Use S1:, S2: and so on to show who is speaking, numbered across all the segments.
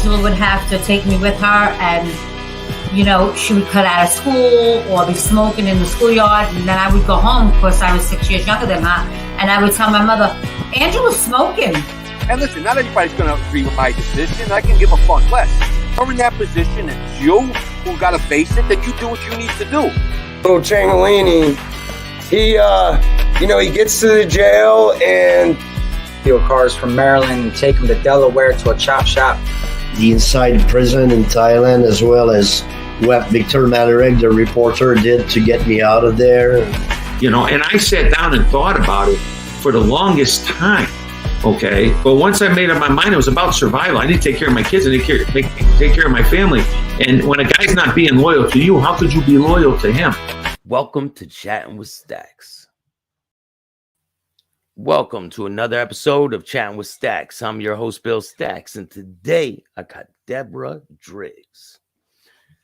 S1: Angela would have to take me with her, and she would cut out of school or be smoking in the schoolyard, and then I would go home. Of course, I was 6 years younger than her, and I would tell my mother, Angela's smoking.
S2: And listen, not everybody's going to agree with my decision. I can give a fuck less. You're in that position, it's you who got to face it, then you do what you need to do.
S3: Little Changolini, he gets to the jail and
S4: steal cars from Maryland and take them to Delaware to a chop shop.
S5: The inside prison in Thailand, as well as what Victor Malarek, the reporter, did to get me out of there.
S6: And I sat down and thought about it for the longest time. Okay, but once I made up my mind, it was about survival. I need to take care of my kids and take care of my family. And when a guy's not being loyal to you, how could you be loyal to him?
S7: Welcome to Chatting with Staxx. Welcome to another episode of Chatting with Staxx. I'm your host, Bill Staxx, and today I got Deborah Driggs.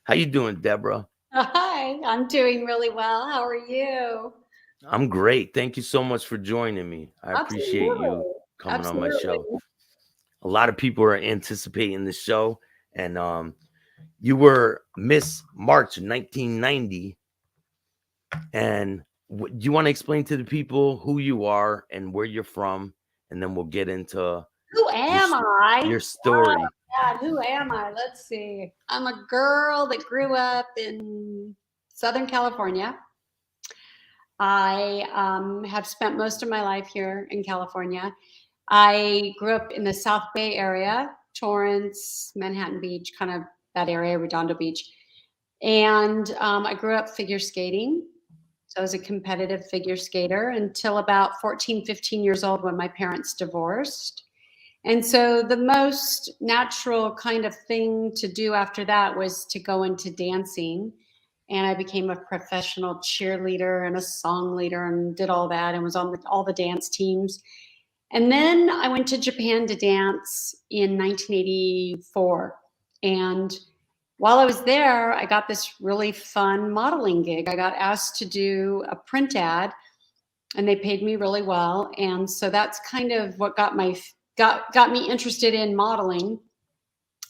S7: How you doing, Deborah?
S8: Hi, I'm doing really well. How are you?
S7: I'm great. Thank you so much for joining me. I appreciate you coming on my show. A lot of people are anticipating this show, and you were Miss March 1990. And do you want to explain to the people who you are and where you're from, and then we'll get into your story.
S8: Oh, God, who am I? Let's see. I'm a girl that grew up in Southern California. I have spent most of my life here in California. I grew up in the South Bay area, Torrance, Manhattan Beach, kind of that area, Redondo Beach. And I grew up figure skating. So I was a competitive figure skater until about 14, 15 years old when my parents divorced. And so the most natural kind of thing to do after that was to go into dancing. And I became a professional cheerleader and a song leader and did all that and was on all the dance teams. And then I went to Japan to dance in 1984. And while I was there, I got this really fun modeling gig. I got asked to do a print ad, and they paid me really well. And so that's kind of what got me interested in modeling.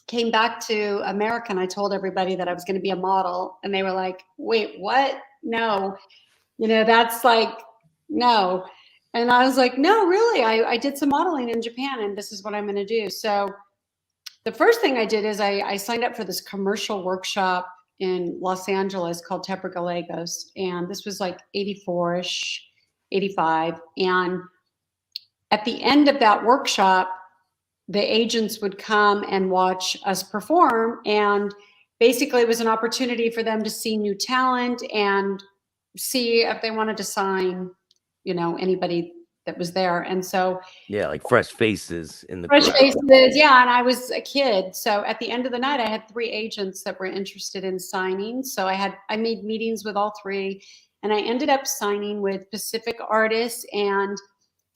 S8: Came back to America, and I told everybody that I was going to be a model, and they were like, "Wait, what? No, that's like no." And I was like, "No, really. I did some modeling in Japan, and this is what I'm going to do." So the first thing I did is I signed up for this commercial workshop in Los Angeles called Tetra Gallegos. And this was like 84-ish, 85. And at the end of that workshop, the agents would come and watch us perform. And basically it was an opportunity for them to see new talent and see if they wanted to sign, anybody that was there. And so
S7: like fresh faces in the
S8: fresh
S7: crowd.
S8: faces, yeah. And I was a kid, so at the end of the night I had 3 agents that were interested in signing. So I made meetings with all 3, and I ended up signing with Pacific Artists, and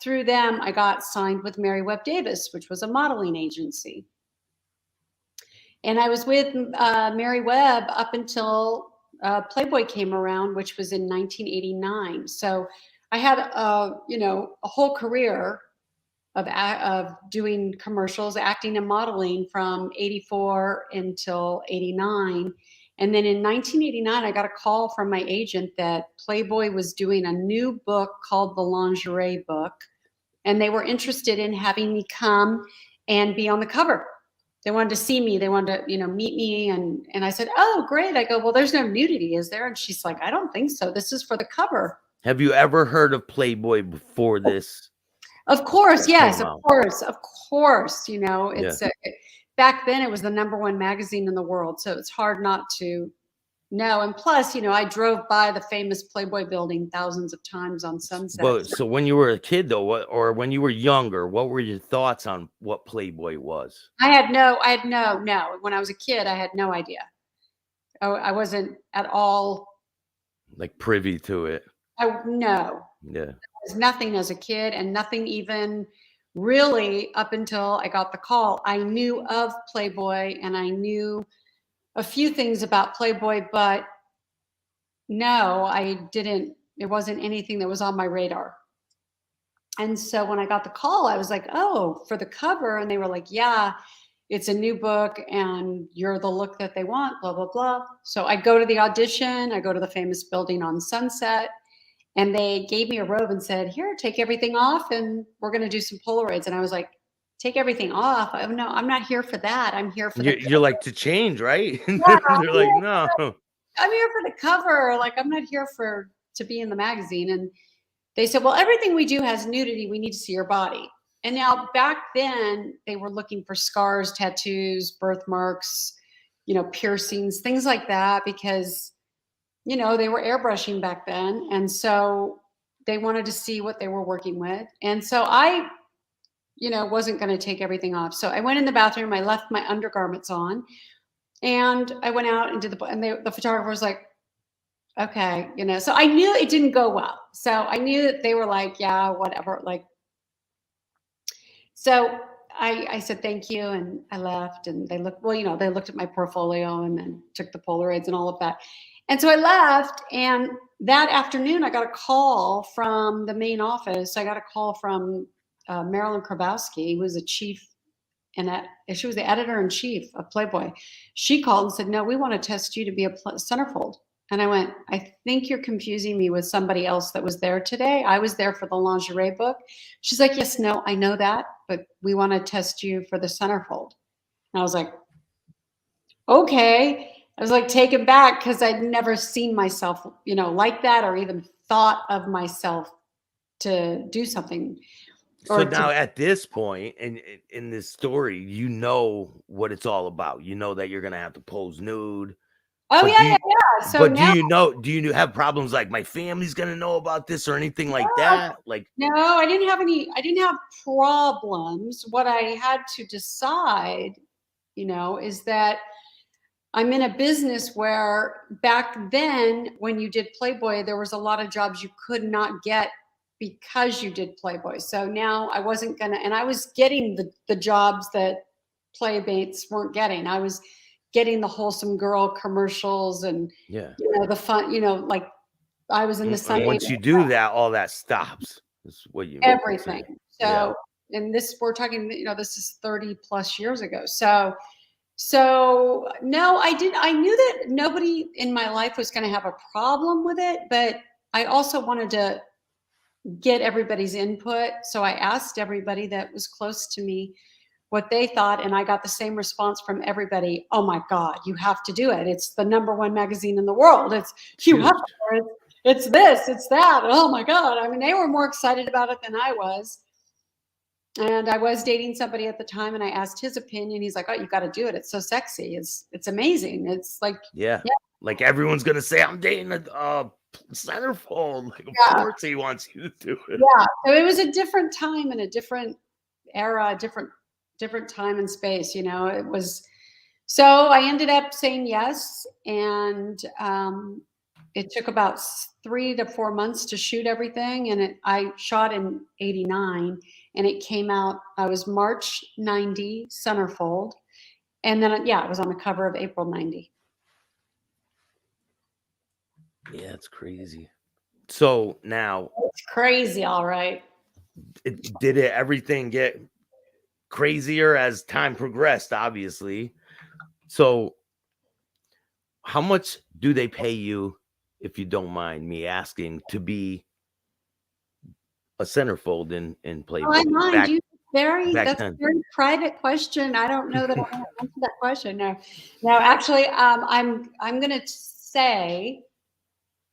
S8: through them I got signed with Mary Webb Davis, which was a modeling agency. And I was with Mary Webb up until Playboy came around, which was in 1989. So I had a whole career of doing commercials, acting and modeling from 84 until 89. And then in 1989, I got a call from my agent that Playboy was doing a new book called The Lingerie Book. And they were interested in having me come and be on the cover. They wanted to see me. They wanted to, meet me. And I said, "Oh, great." I go, "Well, there's no nudity, is there?" And she's like, "I don't think so. This is for the cover."
S7: Have you ever heard of Playboy before this?
S8: Of course, yes, of course. It's back then it was the #1 magazine in the world, so it's hard not to know. And plus, I drove by the famous Playboy building thousands of times on Sunset.
S7: Well, so when you were a kid, though, or when you were younger, what were your thoughts on what Playboy was?
S8: I had no. When I was a kid, I had no idea. I wasn't at all
S7: like privy to it.
S8: No.
S7: Yeah.
S8: There was nothing as a kid, and nothing even really up until I got the call. I knew of Playboy and I knew a few things about Playboy, but no, I didn't. It wasn't anything that was on my radar. And so when I got the call, I was like, "Oh, for the cover." And they were like, "Yeah." it's a new book and you're the look that they want, blah, blah, blah. So I go to the audition, I go to the famous building on Sunset, and they gave me a robe and said, here, take everything off and we're going to do some Polaroids. And I was like, take everything off? Oh, no, I'm not here for that. I'm here for
S7: You're like, to change, right?
S8: Yeah,
S7: They're like, no.
S8: I'm here for the cover. Like, I'm not here to be in the magazine. And they said, well, everything we do has nudity. We need to see your body. And now back then they were looking for scars, tattoos, birthmarks, piercings, things like that, because, they were airbrushing back then. And so they wanted to see what they were working with. And so I, wasn't going to take everything off. So I went in the bathroom, I left my undergarments on, and I went out and did the photographer was like, okay, so I knew it didn't go well. So I knew that they were like, yeah, whatever. Like, so I said, thank you. And I left, and they looked, they looked at my portfolio and then took the Polaroids and all of that. And so I left, and that afternoon I got a call from the main office. I got a call from Marilyn Krabowski, who was the chief, and she was the editor-in-chief of Playboy. She called and said, no, we want to test you to be a centerfold. And I went, I think you're confusing me with somebody else that was there today. I was there for the lingerie book. She's like, yes, no, I know that, but we want to test you for the centerfold. And I was like, okay. I was like taken back because I'd never seen myself, like that, or even thought of myself to do something.
S7: So now at this point in this story, you know what it's all about. You know that you're going to have to pose nude.
S8: Oh, yeah. So
S7: but
S8: now,
S7: do you have problems like my family's going to know about this or anything like that? Like,
S8: no, I didn't have problems. What I had to decide, is that I'm in a business where back then when you did Playboy, there was a lot of jobs you could not get because you did Playboy. So now I wasn't going to, and I was getting the jobs that Playmates weren't getting. I was getting the wholesome girl commercials and the fun, like I was in the sun.
S7: Once you do that, all that stops. Is what you
S8: everything. So, and we're talking, this is 30 plus years ago. So no, I knew that nobody in my life was going to have a problem with it, but I also wanted to get everybody's input. So I asked everybody that was close to me what they thought, and I got the same response from everybody. Oh my God, you have to do it. It's the #1 magazine in the world. It's this, it's that. Oh my God. I mean, they were more excited about it than I was. And I was dating somebody at the time, and I asked his opinion. He's like, oh, you got to do it. It's so sexy. It's amazing. It's like,
S7: like everyone's going to say I'm dating a centerfold. Like, of course he wants you to do it.
S8: Yeah. So it was a different time and a different era, different time and space, it was. So I ended up saying yes. And it took about 3 to 4 months to shoot everything. And I shot in 89, and it came out, I was March 90 centerfold. And then, it was on the cover of April 90.
S7: Yeah, it's crazy. So now
S8: it's crazy. All right.
S7: Did everything get crazier as time progressed, obviously? So how much do they pay you, if you don't mind me asking, to be a centerfold in Playboy?
S8: Oh, I mind. That's a very private question. I don't know that I want to answer that question. No, actually, I'm going to say,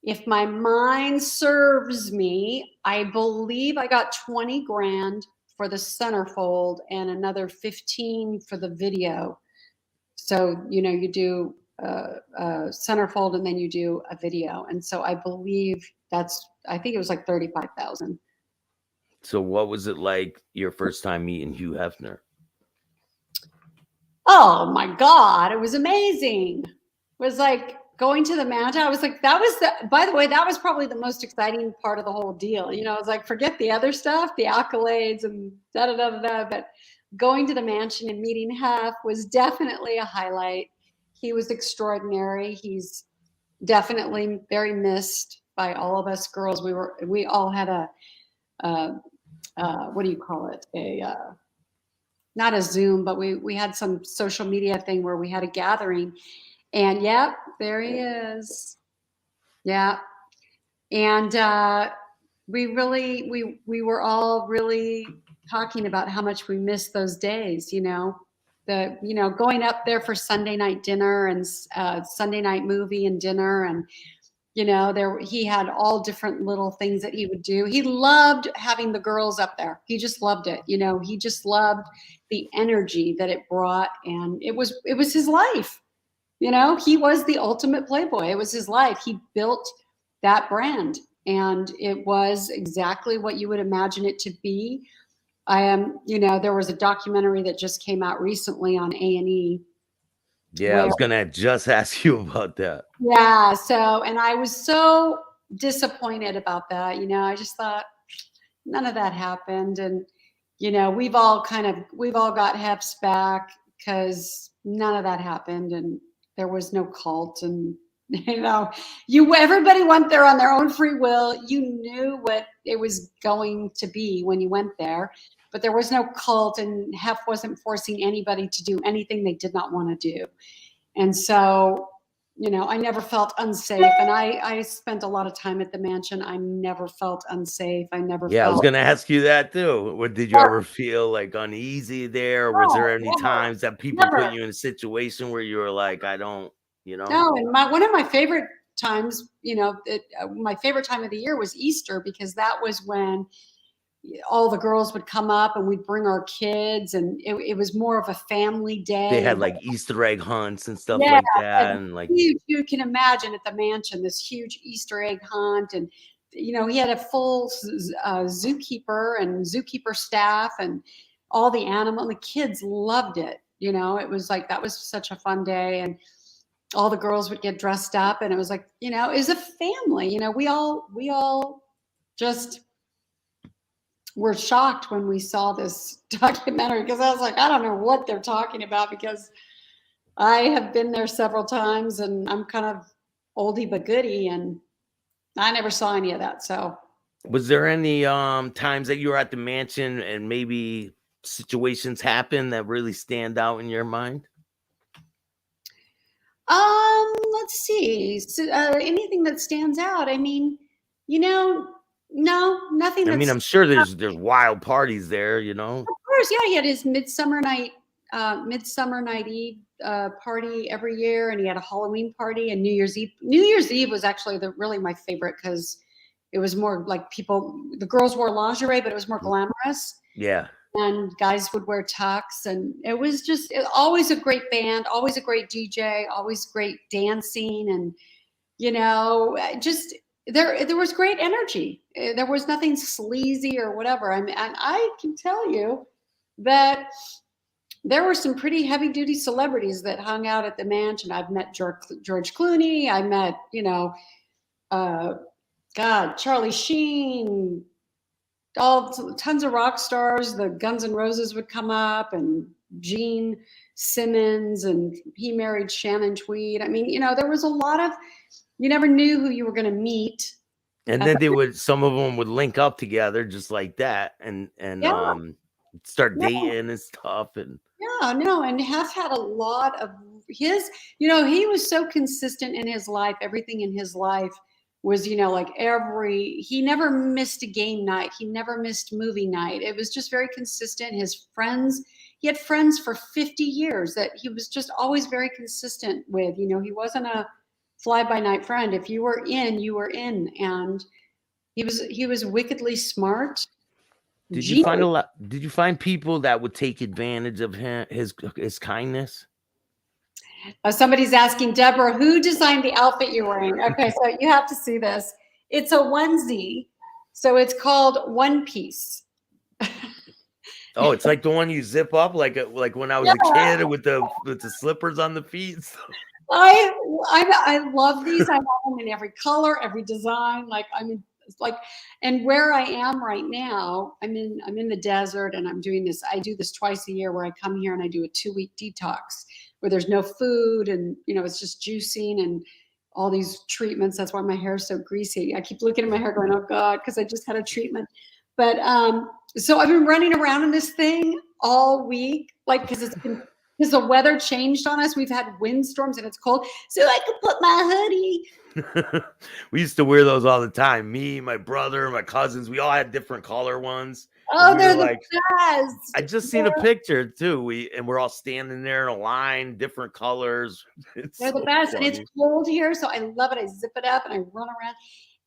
S8: if my mind serves me, I believe I got 20 grand for the centerfold and another 15 for the video. So, you do a centerfold and then you do a video. And so I believe I think it was like 35,000.
S7: So what was it like your first time meeting Hugh Hefner?
S8: Oh my God, it was amazing. It was like going to the mountain. I was like, by the way, that was probably the most exciting part of the whole deal. It was like, forget the other stuff, the accolades and but going to the mansion and meeting Hef was definitely a highlight. He was extraordinary. He's definitely very missed by all of us girls. We all had what do you call it? not a Zoom, but we had some social media thing where we had a gathering, and yep, there he is. Yeah. And we were all really talking about how much we missed those days, going up there for Sunday night dinner and Sunday night movie and dinner. And, he had all different little things that he would do. He loved having the girls up there. He just loved it. He just loved the energy that it brought. And it was his life. He was the ultimate Playboy. It was his life. He built that brand, and it was exactly what you would imagine it to be. There was a documentary that just came out recently on A&E.
S7: Yeah, I was gonna just ask you about that.
S8: Yeah, and I was so disappointed about that. I just thought none of that happened, and we've all got Heps back because none of that happened, and there was no cult, and everybody went there on their own free will. You knew what it was going to be when you went there, but there was no cult, and Hef wasn't forcing anybody to do anything they did not want to do. And so, I never felt unsafe, and I spent a lot of time at the mansion. I never felt unsafe. I never felt.
S7: I was gonna ask you that too. Did you ever feel like uneasy there? Or was there any times that people put you in a situation where you were like, I don't,
S8: No, and one of my favorite times, my favorite time of the year was Easter, because that was when all the girls would come up and we'd bring our kids, and it was more of a family day.
S7: They had like Easter egg hunts and stuff like that, and like
S8: you can imagine at the mansion this huge Easter egg hunt, and he had a full zookeeper and zookeeper staff and all the animals. The kids loved it. It was like, that was such a fun day, and all the girls would get dressed up, and it was like, it was a family. We all just were shocked when we saw this documentary, because I was like, I don't know what they're talking about, because I have been there several times and I'm kind of oldie but goodie, and I never saw any of that. So
S7: was there any times that you were at the mansion and maybe situations happen that really stand out in your mind?
S8: Let's see. So, anything that stands out? I mean, no, nothing.
S7: I mean, I'm sure there's wild parties there, Of
S8: course, yeah. He had his Midsummer Night Eve party every year, and he had a Halloween party and New Year's Eve. New Year's Eve was actually really my favorite, because it was more like the girls wore lingerie, but it was more glamorous.
S7: Yeah.
S8: And guys would wear tux, and it was always a great band, always a great DJ, always great dancing, and there was great energy. There was nothing sleazy or whatever. I mean, and I can tell you that there were some pretty heavy duty celebrities that hung out at the mansion. I've met George Clooney. I met, Charlie Sheen, tons of rock stars. The Guns N' Roses would come up, and Gene Simmons, and he married Shannon Tweed. I mean, there was a lot of, you never knew who you were going to meet.
S7: And then some of them would link up together just like that, and start dating and stuff. And
S8: and Hef had a lot of his, he was so consistent in his life. Everything in his life was, he never missed a game night. He never missed movie night. It was just very consistent. His friends, he had friends for 50 years that he was just always very consistent with. He wasn't a fly-by-night friend. If you were in, you were in. And he was wickedly smart.
S7: Did you find people that would take advantage of his kindness?
S8: Somebody's asking, Deborah, who designed the outfit you're wearing? Okay, so you have to see this. It's a onesie, so it's called One Piece.
S7: Oh, it's like the one you zip up, like when I was a kid with the slippers on the feet.
S8: I love these. I have them in every color, every design. And where I am right now, I'm in the desert, and I'm doing this. I do this twice a year, where I come here and I do a 2-week detox, where there's no food, and it's just juicing and all these treatments. That's why my hair is so greasy. I keep looking at my hair going, oh God, because I just had a treatment. But so I've been running around in this thing all week, like because the weather changed on us. We've had windstorms and it's cold, so I could put my hoodie.
S7: We used to wear those all the time. Me, my brother, my cousins, we all had different color ones.
S8: Oh,
S7: we
S8: they're
S7: like,
S8: the best.
S7: I just seen a picture too. We're all standing there in a line, different colors.
S8: They're the best, and it's cold here, so I love it. I zip it up and I run around.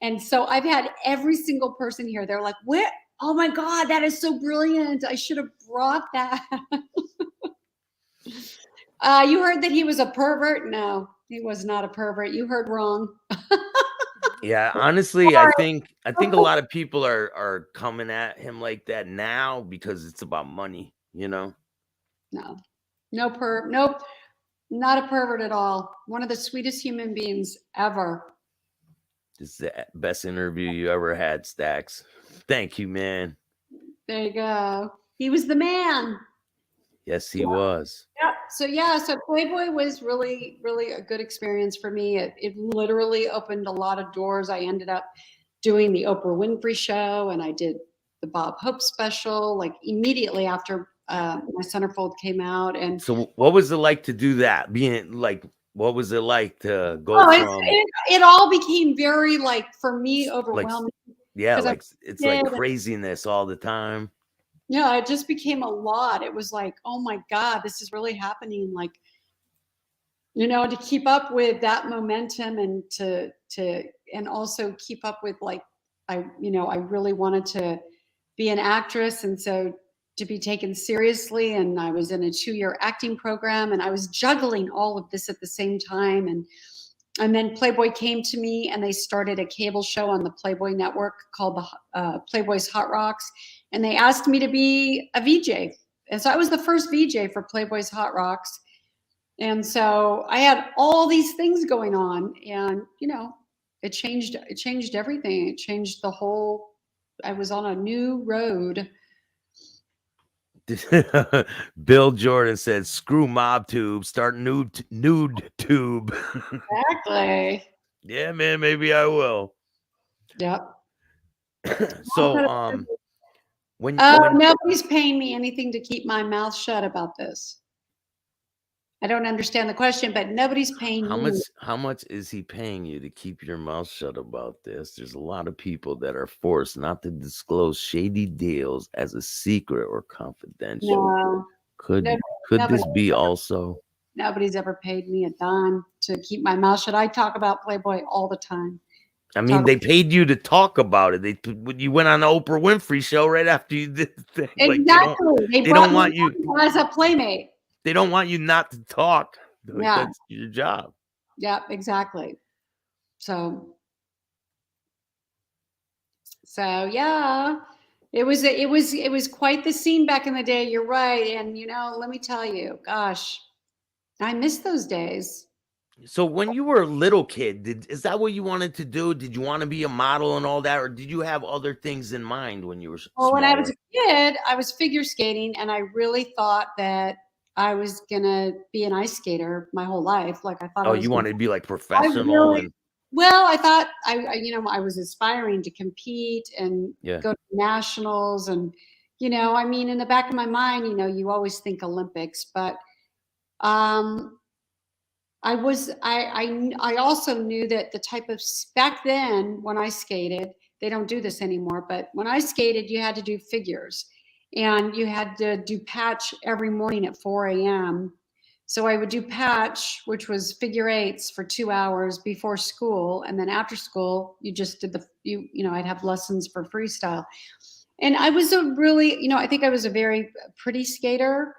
S8: And so I've had every single person here. They're like, "Where? Oh my God, that is so brilliant! I should have brought that." You heard that he was a pervert? No, he was not a pervert. You heard wrong.
S7: Yeah, honestly, I think a lot of people are coming at him like that now because it's about money, you know?
S8: No, nope, not a pervert at all. One of the sweetest human beings ever.
S7: This is the best interview you ever had, Staxx. Thank you, man.
S8: There you go. He was the man.
S7: Yes, he was.
S8: Yeah. So Playboy was really, really a good experience for me. It literally opened a lot of doors. I ended up doing the Oprah Winfrey show, and I did the Bob Hope special, like immediately after my centerfold came out. And
S7: so what was it like to do that? Being like, what was it like to go from?
S8: It all became very, like, for me, overwhelming.
S7: Like it's like craziness all the time.
S8: Yeah, it just became a lot. It was like, oh my God, this is really happening. Like, you know, to keep up with that momentum and and also keep up with, like, I really wanted to be an actress. And so to be taken seriously, and I was in a 2-year acting program, and I was juggling all of this at the same time. And then Playboy came to me, and they started a cable show on the Playboy network called the Playboy's Hot Rocks. And they asked me to be a VJ. And so I was the first VJ for Playboy's Hot Rocks. And so I had all these things going on, and, you know, it changed everything. It changed the whole, I was on a new road.
S7: Bill Jordan said, "Screw mob tube, start nude tube."
S8: Exactly.
S7: Yeah, man, maybe I will.
S8: Yep.
S7: So when
S8: nobody's paying me anything to keep my mouth shut about this. I don't understand the question, but nobody's paying me.
S7: How much is he paying you to keep your mouth shut about this? There's a lot of people that are forced not to disclose shady deals as a secret or confidential.
S8: No.
S7: Could this be also?
S8: Nobody's ever paid me a dime to keep my mouth shut. I talk about Playboy all the time.
S7: I mean, they paid you to talk about it. You went on the Oprah Winfrey show right after you did the thing.
S8: Exactly.
S7: Like, they don't want you
S8: as a playmate.
S7: They don't want you not to talk. Like,
S8: yeah.
S7: That's your job.
S8: Yeah, exactly. So yeah, it was quite the scene back in the day. You're right. And, you know, let me tell you, gosh, I miss those days.
S7: So when you were a little kid, is that what you wanted to do? Did you want to be a model and all that? Or did you have other things in mind when you were
S8: Well, when I was a kid, I was figure skating, and I really thought that I was going to be an ice skater my whole life. Like, I thought.
S7: Oh, you wanted to be like professional?
S8: Well, I thought I was aspiring to compete and go to nationals. And, you know, I mean, in the back of my mind, you know, you always think Olympics, but I also knew that the type of, back then when I skated, they don't do this anymore, but when I skated, you had to do figures, and you had to do patch every morning at 4 a.m. So I would do patch, which was figure eights for 2 hours before school. And then after school, you just did I'd have lessons for freestyle. And I was I think I was a very pretty skater,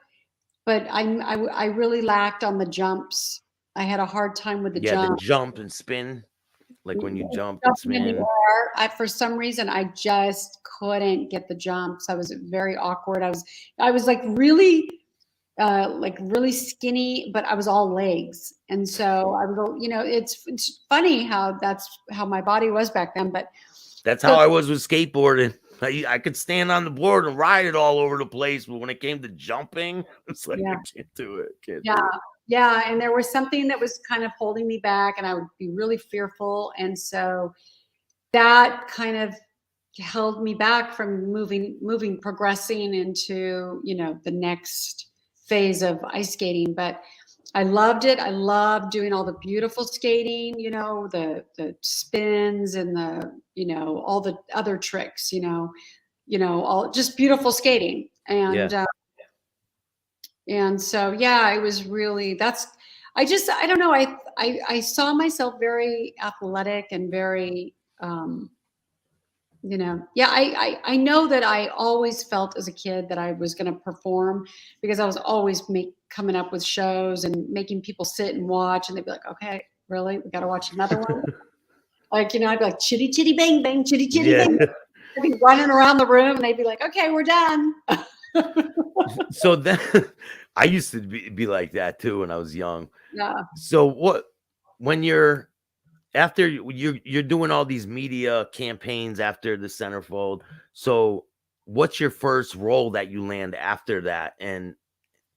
S8: but I really lacked on the jumps. I had a hard time with the jump.
S7: The jump and spin, like when you jump and spin.
S8: For some reason, I just couldn't get the jumps. I was very awkward. I was like really skinny, but I was all legs. And so I was, you know, it's funny how that's how my body was back then. But
S7: that's how I was with skateboarding. I could stand on the board and ride it all over the place, but when it came to jumping, it's like, I can't do it.
S8: Yeah. And there was something that was kind of holding me back, and I would be really fearful. And so that kind of held me back from progressing into, you know, the next phase of ice skating. But I loved it. I loved doing all the beautiful skating, you know, the spins and the, you know, all the other tricks, you know, all just beautiful skating. And so, yeah, it was really, I don't know. I saw myself very athletic and very, you know, yeah, I know that I always felt as a kid that I was going to perform, because I was always coming up with shows and making people sit and watch, and they'd be like, okay, really? We got to watch another one? Like, you know, I'd be like, chitty, chitty, bang, bang, chitty, chitty, bang. I'd be running around the room, and they'd be like, okay, we're done.
S7: So then I used to be like that too when I was young.
S8: Yeah.
S7: So when you're after you're doing all these media campaigns after the centerfold, so what's your first role that you land after that? And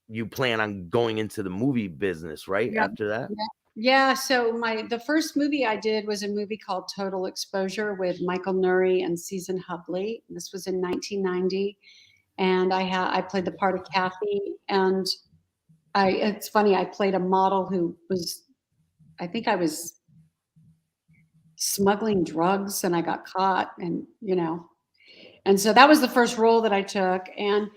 S7: you plan on going into the movie business, right?
S8: Yeah.
S7: After that?
S8: Yeah. So the first movie I did was a movie called Total Exposure with Michael Nuri and Susan Hubley. This was in 1990. And I played the part of Kathy. And it's funny, I played a model who was, I think I was smuggling drugs, and I got caught, and, you know, and so that was the first role that I took. And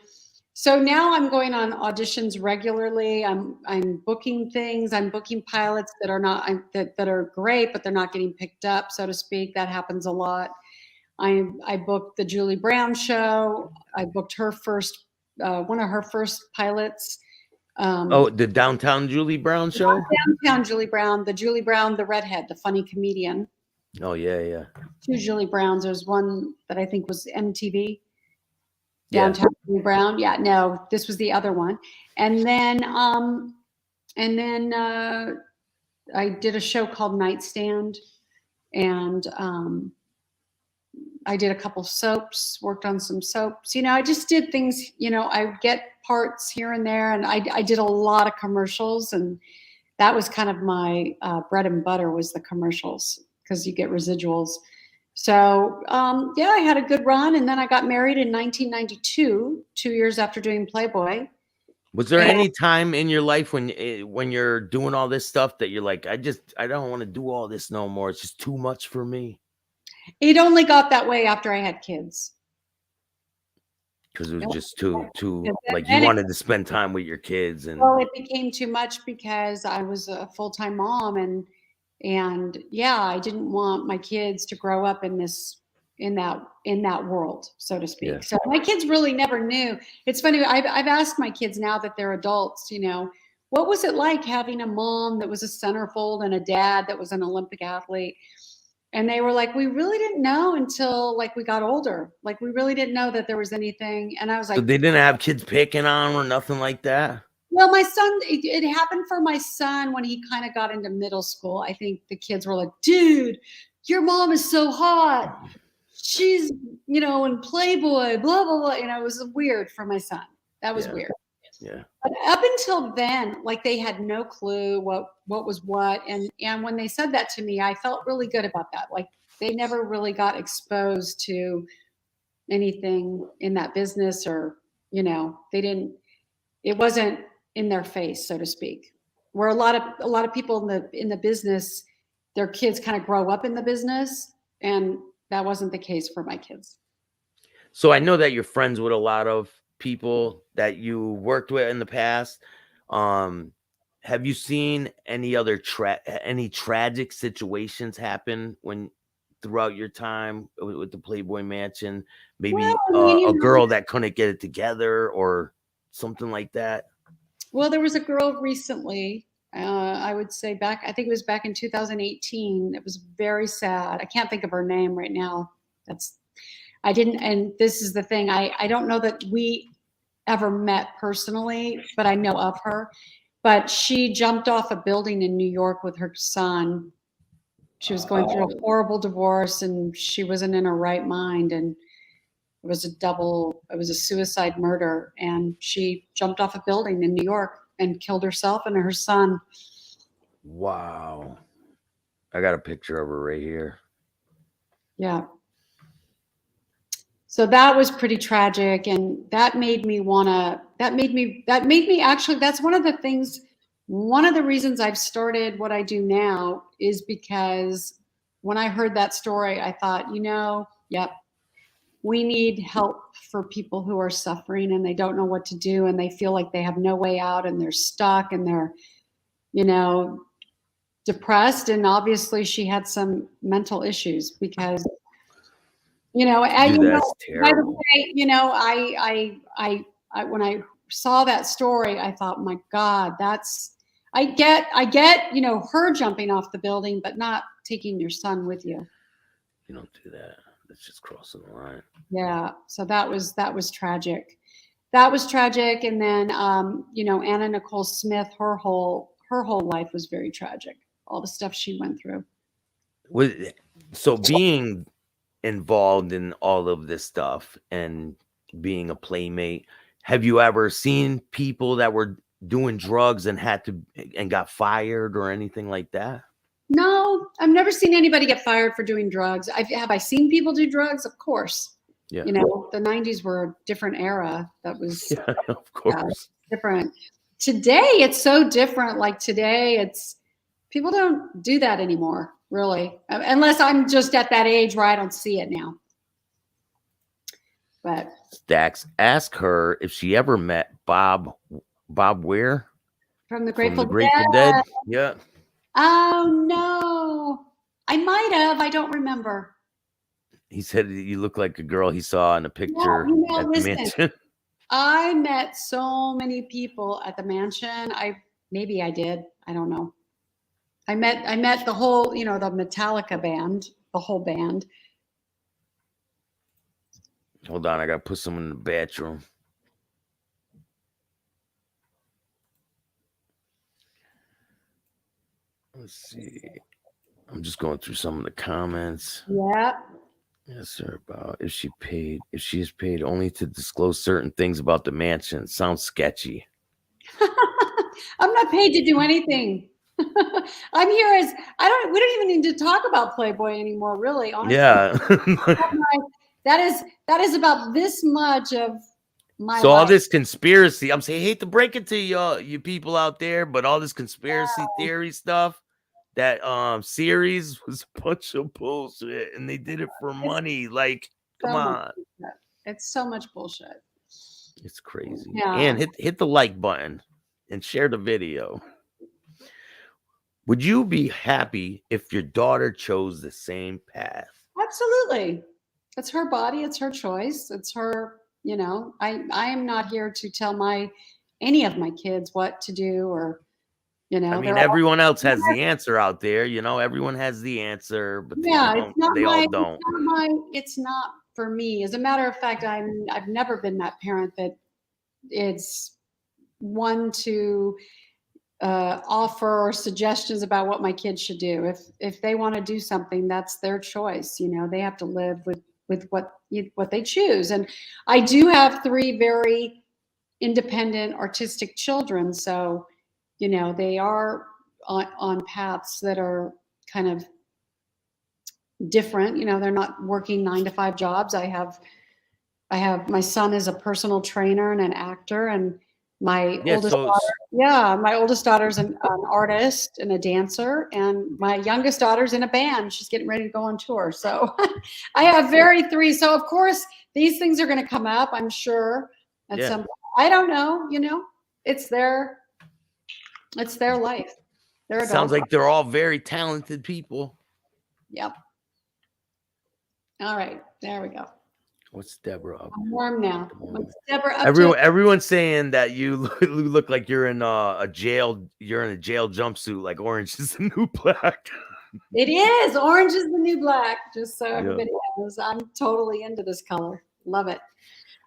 S8: so now I'm going on auditions regularly. I'm booking things. I'm booking pilots that are not that are great, but they're not getting picked up, so to speak. That happens a lot. I booked the Julie Brown show. I booked her first, one of her first pilots.
S7: The Downtown Julie Brown show?
S8: Downtown Julie Brown, the redhead, the funny comedian.
S7: Oh, yeah.
S8: 2 Julie Browns. There's one that I think was MTV. Downtown Julie Brown. Yeah, no, this was the other one. And then I did a show called Nightstand, and I did a couple soaps, worked on some soaps. You know, I just did things, you know, I get parts here and there, and I did a lot of commercials, and that was kind of my bread and butter, was the commercials, because you get residuals. So, yeah, I had a good run, and then I got married in 1992, 2 years after doing Playboy.
S7: Was there any time in your life when you're doing all this stuff that you're like, I don't want to do all this no more. It's just too much for me?
S8: It only got that way after I had kids.
S7: Because it was just too like, you wanted to spend time with your kids. And
S8: well, it became too much because I was a full-time mom, and yeah, I didn't want my kids to grow up in that world, so to speak. Yeah. So my kids really never knew. It's funny. I've asked my kids, now that they're adults, you know, what was it like having a mom that was a centerfold and a dad that was an Olympic athlete? And they were like, we really didn't know until like we got older. Like, we really didn't know that there was anything. And I was like,
S7: so they didn't have kids picking on or nothing like that?
S8: Well, my son, it happened for my son when he kind of got into middle school. I think the kids were like, dude, your mom is so hot. She's, you know, in Playboy, blah, blah, blah. You know, it was weird for my son. That was weird.
S7: Yeah.
S8: But up until then, like, they had no clue what was what. And when they said that to me, I felt really good about that. Like, they never really got exposed to anything in that business, or, you know, it wasn't in their face, so to speak. Where a lot of people in the business, their kids kind of grow up in the business, and that wasn't the case for my kids.
S7: So I know that you're friends with a lot of people that you worked with in the past. Have you seen any other any tragic situations happen throughout your time with the Playboy Mansion? Maybe a girl that couldn't get it together or something like that?
S8: Well, there was a girl recently, I would say I think it was back in 2018. It was very sad. I can't think of her name right now. And this is the thing. I don't know that we ever met personally, but I know of her. But she jumped off a building in New York with her son. She was going through a horrible divorce, and she wasn't in her right mind. And it was a suicide murder. And she jumped off a building in New York and killed herself and her son.
S7: Wow. I got a picture of her right here.
S8: Yeah. So that was pretty tragic, and that made me actually, that's one of the things, one of the reasons I've started what I do now is because when I heard that story, I thought, yep, we need help for people who are suffering and they don't know what to do and they feel like they have no way out and they're stuck and they're, depressed. And obviously she had some mental issues because
S7: Dude, that's
S8: by the
S7: terrible.
S8: way, I when I saw that story, I thought, my God, I get, her jumping off the building, but not taking your son with you.
S7: You don't do that. That's just crossing the line.
S8: Yeah. So that was tragic. That was tragic. And then, Anna Nicole Smith, her whole life was very tragic. All the stuff she went through.
S7: So being involved in all of this stuff and being a playmate, have you ever seen people that were doing drugs and got fired or anything like that?
S8: No, I've never seen anybody get fired for doing drugs. Have I seen people do drugs? Of course.
S7: Yeah.
S8: The 90s were a different era. That was
S7: of course
S8: different. Today it's so different. Like today people don't do that anymore, really, unless I'm just at that age where I don't see it now. But
S7: Staxx, ask her if she ever met Bob Weir
S8: from the Grateful
S7: Dead. Yeah.
S8: Oh no, I might have. I don't remember.
S7: He said you look like a girl he saw in a picture at the mansion.
S8: I met so many people at the mansion. Maybe I did. I don't know. I met the whole, the Metallica band, the whole band.
S7: Hold on, I gotta put someone in the bathroom. Let's see. I'm just going through some of the comments.
S8: Yeah.
S7: Yes, sir. About if she is paid only to disclose certain things about the mansion. Sounds sketchy.
S8: I'm not paid to do anything. I'm here we don't even need to talk about Playboy anymore, really, honestly.
S7: Yeah.
S8: that is about this much of my life.
S7: All this conspiracy, I'm saying, I hate to break it to you people out there, but all this conspiracy theory stuff, that series was a bunch of bullshit and they did it for money. Like, come on.
S8: It's so much bullshit.
S7: It's crazy.
S8: Yeah.
S7: And hit the like button and share the video. Would you be happy if your daughter chose the same path?
S8: Absolutely. It's her body. It's her choice. It's her, I am not here to tell any of my kids what to do or,
S7: I mean, everyone else has the answer out there. Everyone has the answer, but they all don't.
S8: It's not for me. As a matter of fact, I've never been that parent that it's one to offer suggestions about what my kids should do. If they want to do something, that's their choice. They have to live with what they choose. And I do have 3 very independent, artistic children, so they are on paths that are kind of different. They're not working 9-to-5 jobs. I have my son is a personal trainer and an actor, and my oldest daughter's an artist and a dancer, and my youngest daughter's in a band. She's getting ready to go on tour. So I have 3. So of course these things are going to come up, I'm sure. At some, I don't know. It's their life.
S7: Sounds like they're all very talented people.
S8: Yep. All right, there we go.
S7: What's Deborah up?
S8: I'm warm now. What's Deborah up
S7: Everyone's saying that you look like you're in a jail. You're in a jail jumpsuit, like Orange is the New Black.
S8: It is. Orange is the new black. Just so everybody knows, I'm totally into this color. Love it.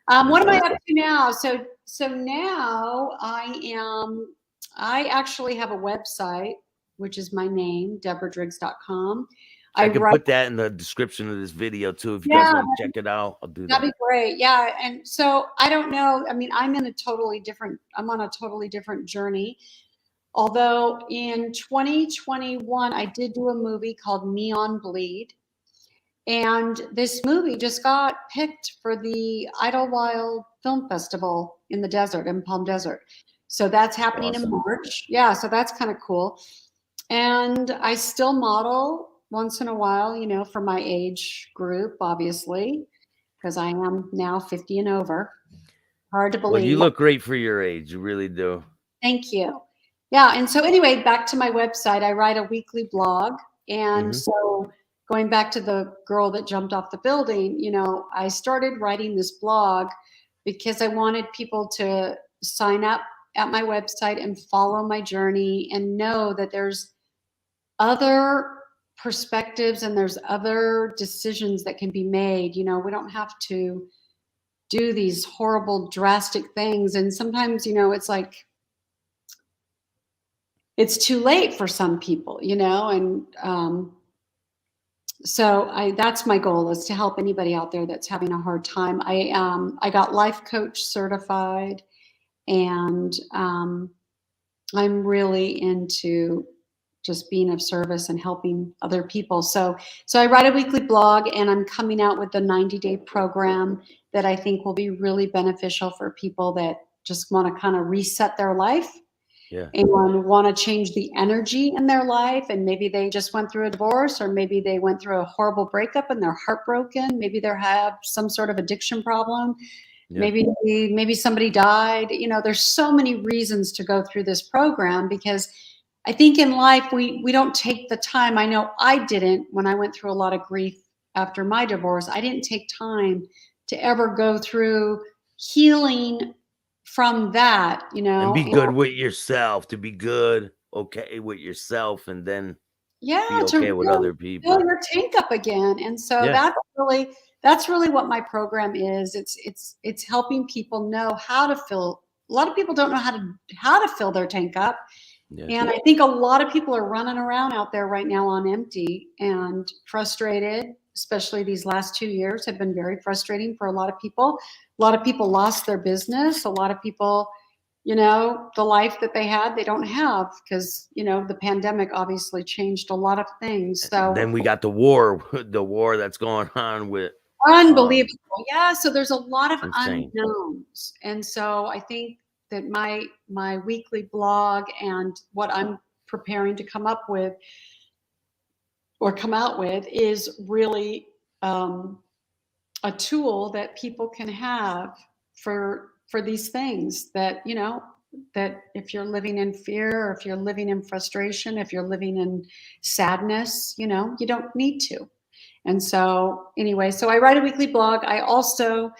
S8: What am I up to now? So now I actually have a website, which is my name, DeborahDriggs.com.
S7: I can put that in the description of this video too. If you guys want to check it out, I'll do that.
S8: That'd be great. Yeah. And so I don't know. I mean, I'm on a totally different journey. Although in 2021, I did do a movie called Neon Bleed. And this movie just got picked for the Idlewild Film Festival in the desert, in Palm Desert. So that's happening in March. Yeah, so that's kind of cool. And I still model once in a while, you know, for my age group, obviously, because I am now 50 and over. Hard to believe.
S7: Well, you look great for your age. You really do.
S8: Thank you. Yeah. And so anyway, back to my website, I write a weekly blog. And so going back to the girl that jumped off the building, you know, I started writing this blog because I wanted people to sign up at my website and follow my journey and know that there's other perspectives and there's other decisions that can be made. You know, we don't have to do these horrible, drastic things. And sometimes, you know, it's like, it's too late for some people, you know, and so that's my goal, is to help anybody out there that's having a hard time. I got life coach certified, and I'm really into just being of service and helping other people. So I write a weekly blog, and I'm coming out with a 90-day program that I think will be really beneficial for people that just want to kind of reset their life.
S7: Yeah.
S8: And want to change the energy in their life. And maybe they just went through a divorce, or maybe they went through a horrible breakup and they're heartbroken. Maybe they have some sort of addiction problem. Yeah. Maybe somebody died. You know, there's so many reasons to go through this program, because I think in life we don't take the time. I know I didn't when I went through a lot of grief after my divorce. I didn't take time to ever go through healing from that, you know,
S7: and be good with yourself, to be good, okay with yourself, and then be okay with other people.
S8: Fill your tank up again. And so that's really what my program is. It's helping people know how to fill. A lot of people don't know how to fill their tank up. Yeah. And I think a lot of people are running around out there right now on empty and frustrated. Especially these last 2 years have been very frustrating for a lot of people. A lot of people lost their business. A lot of people, you know, the life that they had, they don't have, because, you know, the pandemic obviously changed a lot of things. So
S7: then we got the war that's going on with
S8: unbelievable. Yeah. So there's a lot of unknowns. And so I think that my weekly blog and what I'm preparing to come out with is really a tool that people can have for these things, that, you know, that if you're living in fear, or if you're living in frustration, if you're living in sadness, you know, you don't need to. And so anyway, so I write a weekly blog. I also,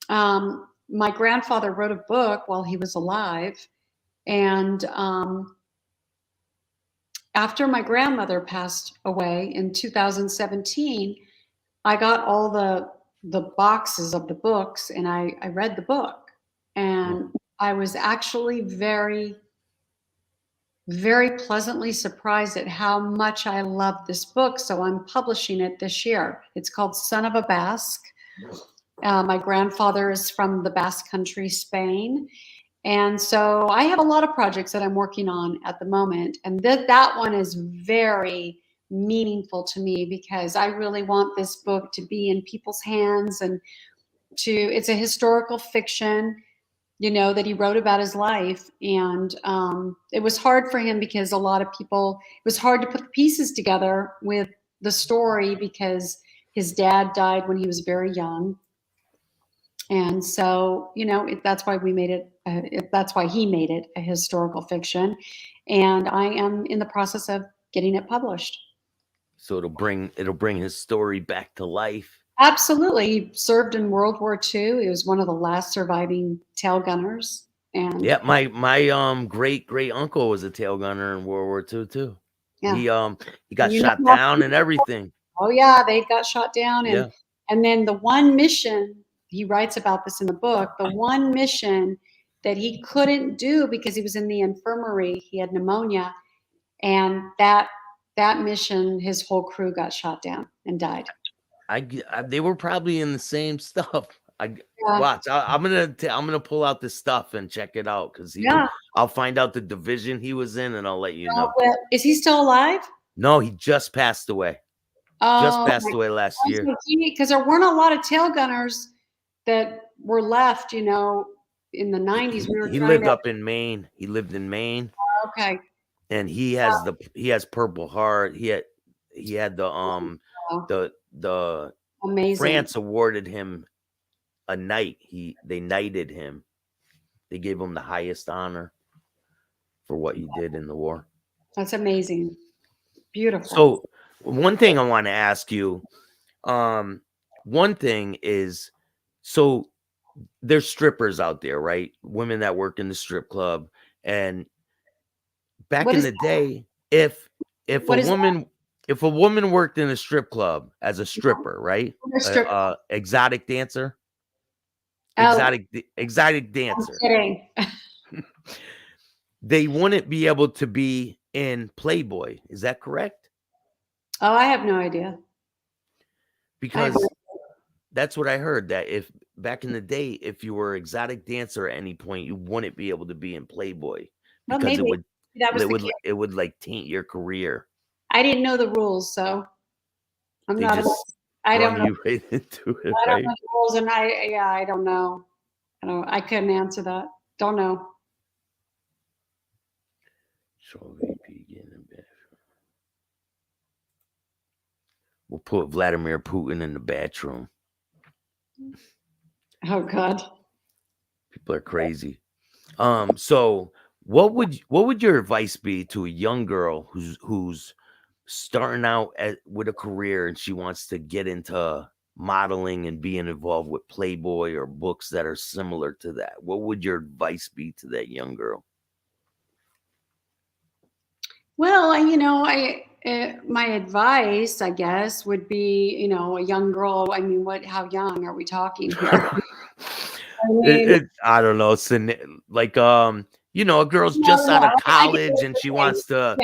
S8: my grandfather wrote a book while he was alive. And after my grandmother passed away in 2017, I got all the boxes of the books, and I read the book, and I was actually very, very pleasantly surprised at how much I loved this book. So I'm publishing it this year. It's called Son of a Basque. My grandfather is from the Basque Country, Spain. And so I have a lot of projects that I'm working on at the moment. And that one is very meaningful to me, because I really want this book to be in people's hands, and it's a historical fiction, you know, that he wrote about his life. And it was hard for him, because a lot of people, it was hard to put the pieces together with the story, because his dad died when he was very young. And so, you know, that's why we made it. That's why he made it a historical fiction. And I am in the process of getting it published.
S7: So it'll bring his story back to life.
S8: Absolutely. He served in World War II. He was one of the last surviving tail gunners. And
S7: yeah, my great uncle was a tail gunner in World War II too. Yeah. He got shot down and everything.
S8: Oh yeah, they got shot down. And then the one mission, he writes about this in the book, the one mission that he couldn't do because he was in the infirmary, he had pneumonia, and that mission, his whole crew got shot down and died.
S7: They were probably in the same stuff. Watch. I'm gonna pull out this stuff and check it out, because I'll find out the division he was in, and I'll let you know.
S8: Well, is he still alive?
S7: No, he just passed away. Just passed away last year.
S8: Because there weren't a lot of tail gunners that were left, you know, in the 90s.
S7: He lived up in Maine. He lived in Maine.
S8: Okay.
S7: And he has Purple Heart. He had the
S8: amazing.
S7: France awarded him a knight. They knighted him. They gave him the highest honor for what he did in the war.
S8: That's amazing. Beautiful.
S7: So one thing I want to ask you, one thing is, so there's strippers out there, right? Women that work in the strip club. And back in the day, if a woman worked in a strip club as a stripper, right? Exotic dancer. Exotic dancer.
S8: I'm kidding.
S7: They wouldn't be able to be in Playboy. Is that correct?
S8: Oh, I have no idea.
S7: Because that's what I heard, that if back in the day, if you were exotic dancer at any point, you wouldn't be able to be in Playboy because it would like taint your career.
S8: I didn't know the rules, so I don't know.
S7: I don't know the
S8: rules, and I don't know. I couldn't answer that. Don't know.
S7: We'll put Vladimir Putin in the bathroom.
S8: Oh God.
S7: People are crazy. So what would your advice be to a young girl who's starting out with a career and she wants to get into modeling and being involved with Playboy or books that are similar to that? What would your advice be to that young girl?
S8: Well, my advice, I guess, would be, a young girl. I mean, how young are we talking here?
S7: I don't know. It's like, a girl's just out of college and she wants to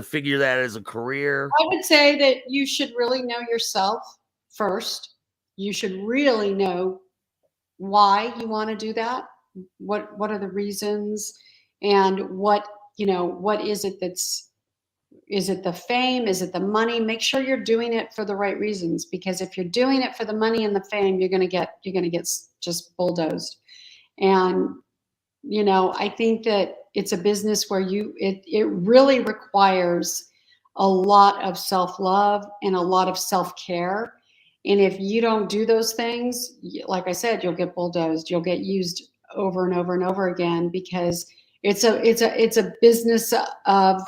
S7: figure that as a career.
S8: I would say that you should really know yourself first. You should really know why you want to do that. What are the reasons, and what is it is it the fame? Is it the money? Make sure you're doing it for the right reasons, because if you're doing it for the money and the fame, you're going to get just bulldozed. And, I think that it's a business where it really requires a lot of self-love and a lot of self-care. And if you don't do those things, like I said, you'll get bulldozed. You'll get used over and over and over again, because it's a business of,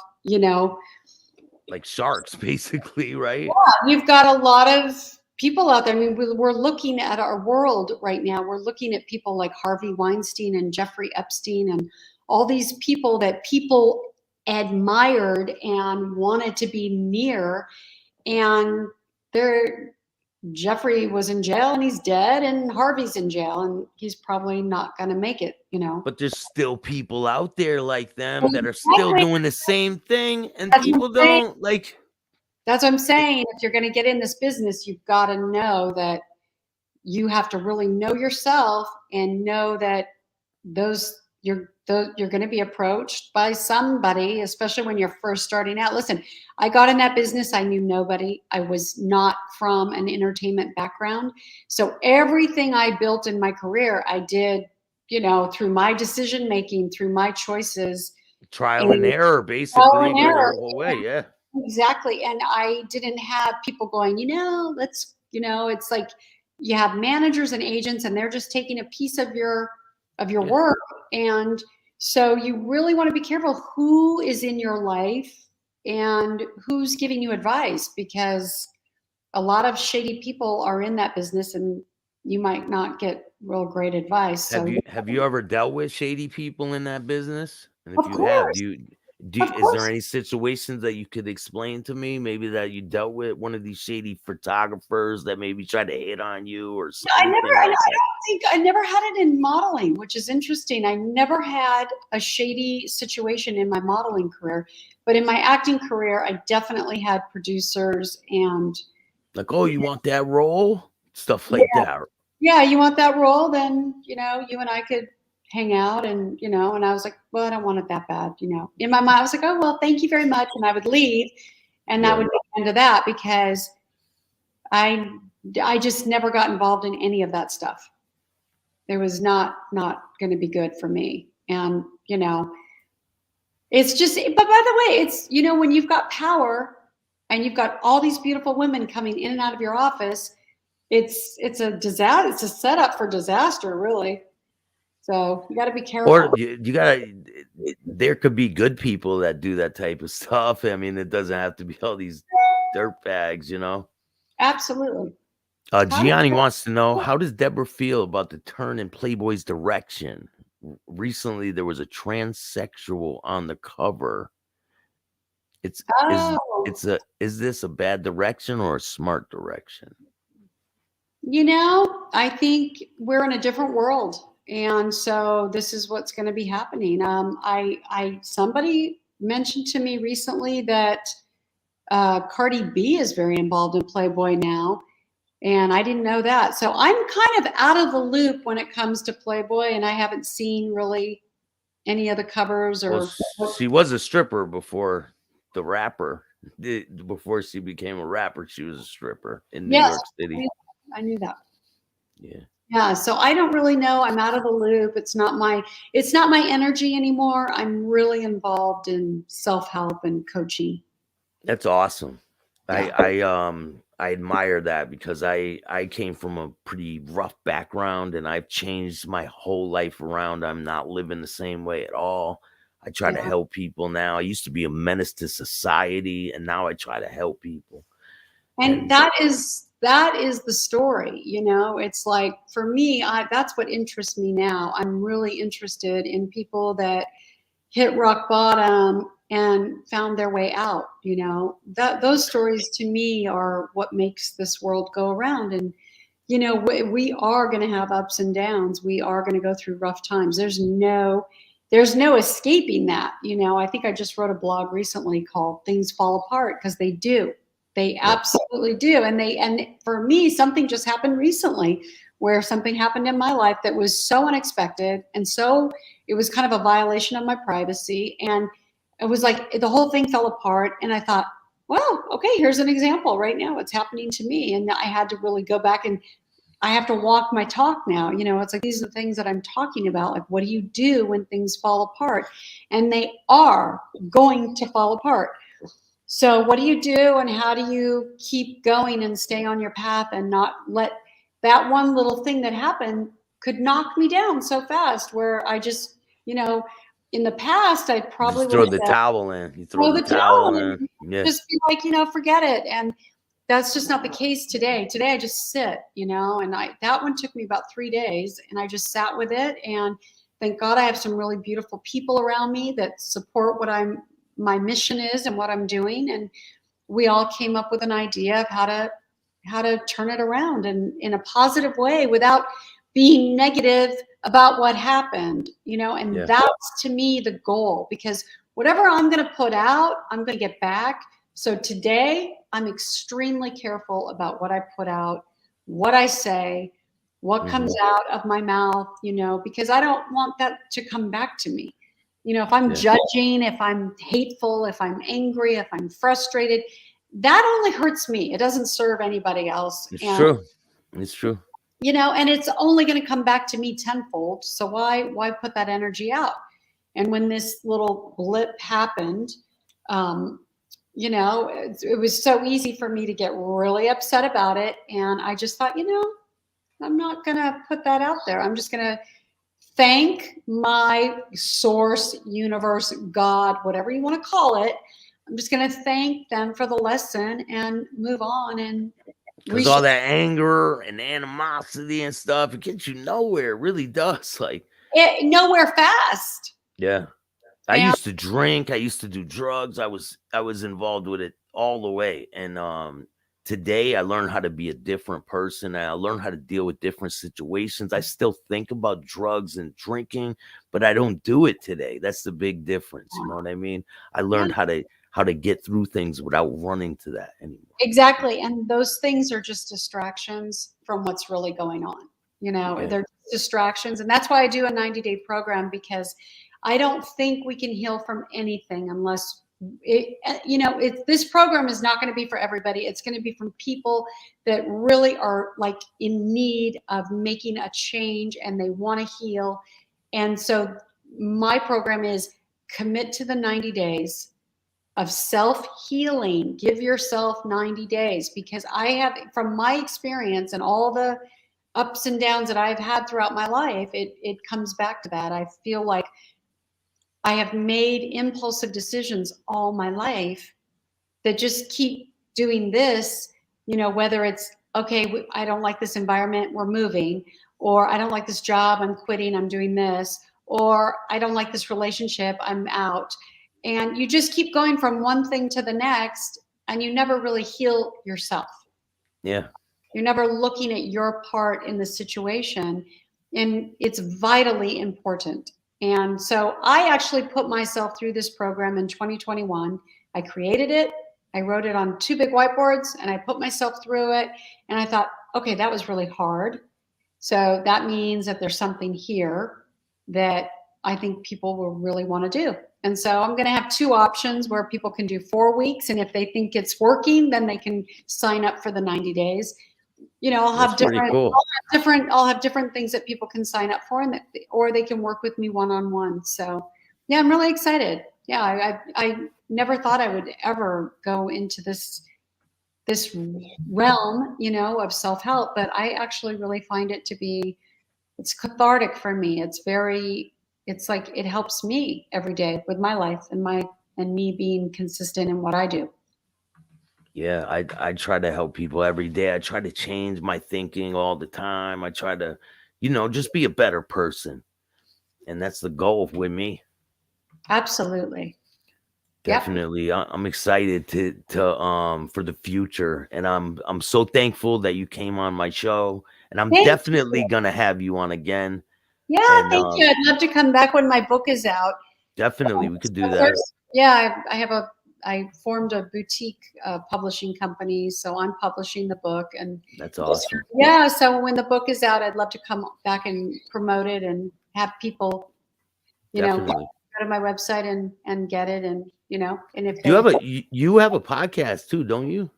S7: like sharks, basically, right?
S8: Yeah, you've got a lot of people out there. I mean, we're looking at our world right now. We're looking at people like Harvey Weinstein and Jeffrey Epstein and all these people that people admired and wanted to be near. And Jeffrey was in jail and he's dead, and Harvey's in jail and he's probably not going to make it,
S7: But there's still people out there like them that are still doing the same thing, and people don't like.
S8: That's what I'm saying. If you're going to get in this business, you've got to know that you have to really know yourself and know that you're going to be approached by somebody, especially when you're first starting out. Listen, I got in that business. I knew nobody. I was not from an entertainment background. So everything I built in my career, I did, through my decision making, through my choices.
S7: Trial and error, basically.
S8: Trial and error.
S7: The whole way, yeah.
S8: Exactly. And I didn't have people going, it's like you have managers and agents, and they're just taking a piece of your work. And so you really want to be careful who is in your life and who's giving you advice, because a lot of shady people are in that business and you might not get real great advice.
S7: Have you ever dealt with shady people in that business? And if
S8: of
S7: you
S8: course.
S7: have, is there any situations that you could explain to me? Maybe that you dealt with one of these shady photographers that maybe tried to hit on you or something?
S8: I never had it in modeling, which is interesting. I never had a shady situation in my modeling career, but in my acting career, I definitely had producers and
S7: like, oh, you want that role? Stuff like that.
S8: Yeah, you want that role? Then, you and I could hang out and, and I was like, well, I don't want it that bad. In my mind, I was like, oh, well, thank you very much. And I would leave, and that would be the end of that, because I just never got involved in any of that stuff. It was not going to be good for me. And, you know, it's just, but by the way, it's, you know, when you've got power and you've got all these beautiful women coming in and out of your office, it's a disaster. It's a setup for disaster, really. So you got to be careful.
S7: Or you got to, there could be good people that do that type of stuff. I mean, it doesn't have to be all these dirt bags, you know?
S8: Absolutely.
S7: Gianni wants to know, how does Deborah feel about the turn in Playboy's direction? Recently, there was a transsexual on the cover. Is this a bad direction or a smart direction?
S8: You know, I think we're in a different world, and so this is what's going to be happening. Somebody mentioned to me recently that Cardi B is very involved in Playboy now, and I didn't know that. So I'm kind of out of the loop when it comes to Playboy, and I haven't seen really any of the covers. Or
S7: she was a stripper before the rapper. Before she became a rapper, she was a stripper in New York City.
S8: I knew that.
S7: Yeah.
S8: Yeah. So I don't really know. I'm out of the loop. It's not my energy anymore. I'm really involved in self-help and coaching.
S7: That's awesome.
S8: Yeah.
S7: I admire that, because I came from a pretty rough background and I've changed my whole life around. I'm not living the same way at all. I try to help people now. I used to be a menace to society, and now I try to help people.
S8: And that is the story, you know. It's like, for me, that's what interests me now. I'm really interested in people that hit rock bottom and found their way out, you know. Those stories to me are what makes this world go around. And, you know, we are going to have ups and downs. We are going to go through rough times. There's no escaping that. You know, I think I just wrote a blog recently called Things Fall Apart, because they do. They absolutely do. And for me, something just happened recently where something happened in my life that was so unexpected. And so it was kind of a violation of my privacy. And it was like the whole thing fell apart. And I thought, well, okay, here's an example right now. It's happening to me. And I had to really go back, and I have to walk my talk now. You know, it's like, these are the things that I'm talking about. Like, what do you do when things fall apart? And they are going to fall apart. So what do you do, and how do you keep going and stay on your path and not let that one little thing that happened could knock me down so fast, where I just, you know, in the past, I probably
S7: just throw the towel in. You throw the towel in. Yeah.
S8: Just be like, you know, forget it. And that's just not the case today. Today, I just sit, you know, and that one took me about 3 days, and I just sat with it. And thank God I have some really beautiful people around me that support what my mission is and what I'm doing. And we all came up with an idea of how to turn it around, and in a positive way, without being negative about what happened, you know. And that's, to me, the goal, because whatever I'm going to put out, I'm going to get back. So today, I'm extremely careful about what I put out, what I say, what comes out of my mouth, you know, because I don't want that to come back to me. You know, if I'm judging, if I'm hateful, if I'm angry, if I'm frustrated, that only hurts me. It doesn't serve anybody else.
S7: It's true. It's true.
S8: You know, and it's only going to come back to me tenfold. So why put that energy out? And when this little blip happened, you know, it was so easy for me to get really upset about it. And I just thought, you know, I'm not going to put that out there. I'm just going to thank my source, universe, God, whatever you want to call it. I'm just going to thank them for the lesson and move on. And
S7: because all that anger and animosity and stuff, it gets you nowhere. It really does. Like,
S8: nowhere fast.
S7: Yeah. I used to drink. I used to do drugs. I was involved with it all the way. And today I learned how to be a different person. I learned how to deal with different situations. I still think about drugs and drinking, but I don't do it today. That's the big difference. You know what I mean? I learned how to get through things without running to that anymore.
S8: Exactly. And those things are just distractions from what's really going on. You know, they're distractions. And that's why I do a 90-day program, because I don't think we can heal from anything unless this program is not going to be for everybody. It's going to be from people that really are like in need of making a change and they want to heal. And so my program is commit to the 90 days of self-healing. Give yourself 90 days, because I have, from my experience and all the ups and downs that I've had throughout my life, it comes back to that. I feel like I have made impulsive decisions all my life that just keep doing this, whether it's, okay, I don't like this environment, we're moving, or I don't like this job, I'm quitting, I'm doing this, or I don't like this relationship, I'm out. And you just keep going from one thing to the next, and you never really heal yourself.
S7: Yeah.
S8: You're never looking at your part in the situation, and it's vitally important. And so I actually put myself through this program in 2021. I created it. I wrote it on 2 big whiteboards, and I put myself through it. And I thought, okay, that was really hard. So that means that there's something here that I think people will really want to do. And so I'm going to have 2 options where people can do 4 weeks. And if they think it's working, then they can sign up for the 90 days. I'll have I'll have different things that people can sign up for, or they can work with me one-on-one. So yeah, I'm really excited. Yeah. I never thought I would ever go into this realm, of self-help, but I actually really find it to be, it's cathartic for me. It's like, it helps me every day with my life and me being consistent in what I do.
S7: Yeah, I try to help people every day. I try to change my thinking all the time. I try to, just be a better person. And that's the goal with me.
S8: Absolutely.
S7: Definitely. Yep. I'm excited to for the future. And I'm so thankful that you came on my show. And I'm definitely gonna have you on again.
S8: Yeah, and, thank you. I'd love to come back when my book is out.
S7: Definitely, we could do that.
S8: I formed a boutique publishing company, so I'm publishing the book, and
S7: that's awesome.
S8: Yeah, so when the book is out, I'd love to come back and promote it and have people, go to my website and get it, and and if
S7: you have a podcast too, don't you?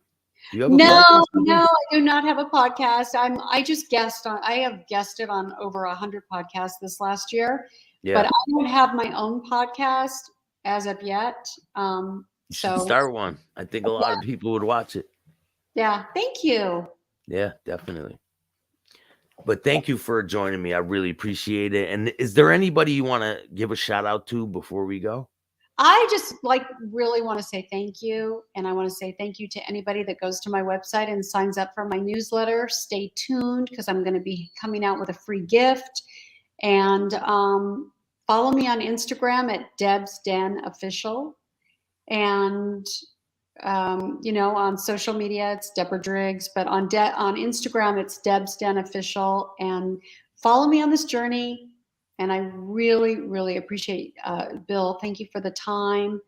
S7: Do you have
S8: No, I do not have a podcast. I have guested on over 100 podcasts this last year, but I don't have my own podcast as of yet.
S7: You should start one. I think a lot of people would watch it.
S8: Yeah, thank you.
S7: Yeah, definitely. But thank you for joining me. I really appreciate it. And is there anybody you want to give a shout out to before we go?
S8: I just really want to say thank you. And I want to say thank you to anybody that goes to my website and signs up for my newsletter. Stay tuned, because I'm going to be coming out with a free gift. And follow me on Instagram at Deb's Den Official. And, on social media, it's Deborah Driggs, but on Instagram, it's Deb's Den Official. And follow me on this journey. And I really, really appreciate, Bill. Thank you for the time.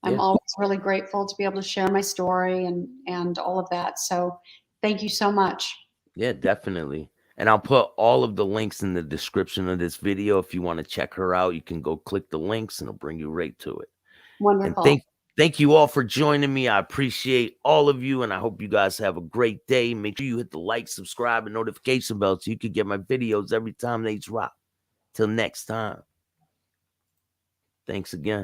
S8: I'm always really grateful to be able to share my story and all of that. So thank you so much.
S7: Yeah, definitely. And I'll put all of the links in the description of this video. If you want to check her out, you can go click the links and it'll bring you right to it.
S8: Wonderful.
S7: And thank you all for joining me. I appreciate all of you, and I hope you guys have a great day. Make sure you hit the like, subscribe, and notification bell so you can get my videos every time they drop. Till next time. Thanks again.